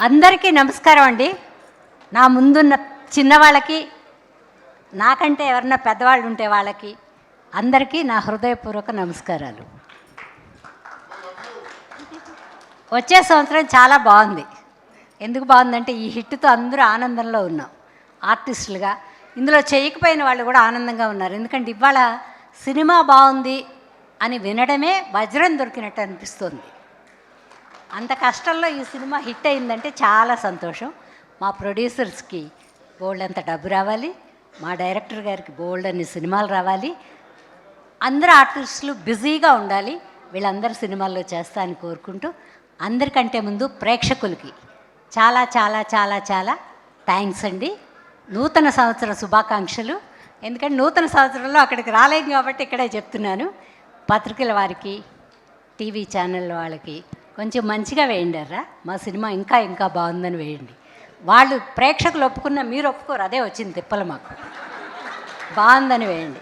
అందరికీ నమస్కారం అండి. నా ముందున్న చిన్నవాళ్ళకి, నాకంటే ఎవరన్నా పెద్దవాళ్ళు ఉంటే వాళ్ళకి అందరికీ నా హృదయపూర్వక నమస్కారాలు. వచ్చే సంవత్సరం చాలా బాగుంది. ఎందుకు బాగుందంటే ఈ హిట్తో అందరూ ఆనందంలో ఉన్నాం. ఆర్టిస్టులుగా ఇందులో చేయకపోయిన వాళ్ళు కూడా ఆనందంగా ఉన్నారు. ఎందుకంటే ఇవాళ సినిమా బాగుంది అని వినడమే వజ్రం దొరికినట్టు అనిపిస్తుంది. అంత కష్టంలో ఈ సినిమా హిట్ అయిందంటే చాలా సంతోషం. మా ప్రొడ్యూసర్స్కి బోల్డ్ అంత డబ్బు రావాలి, మా డైరెక్టర్ గారికి బోల్డ్ అన్ని సినిమాలు రావాలి, అందరు ఆర్టిస్టులు బిజీగా ఉండాలి, వీళ్ళందరూ సినిమాల్లో చేస్తా అని కోరుకుంటూ, అందరికంటే ముందు ప్రేక్షకులకి చాలా చాలా చాలా చాలా థ్యాంక్స్ అండి. నూతన సంవత్సర శుభాకాంక్షలు. ఎందుకంటే నూతన సంవత్సరంలో అక్కడికి రాలేం కాబట్టి ఇక్కడే చెప్తున్నాను. పత్రికల వారికి, టీవీ ఛానల్ వాళ్ళకి కొంచెం మంచిగా వేయండిరా, మా సినిమా ఇంకా ఇంకా బాగుందని వేయండి. వాళ్ళు ప్రేక్షకులు ఒప్పుకున్న మీరు ఒప్పుకోరు, అదే వచ్చింది తిప్పలు మాకు. బాగుందని వేయండి.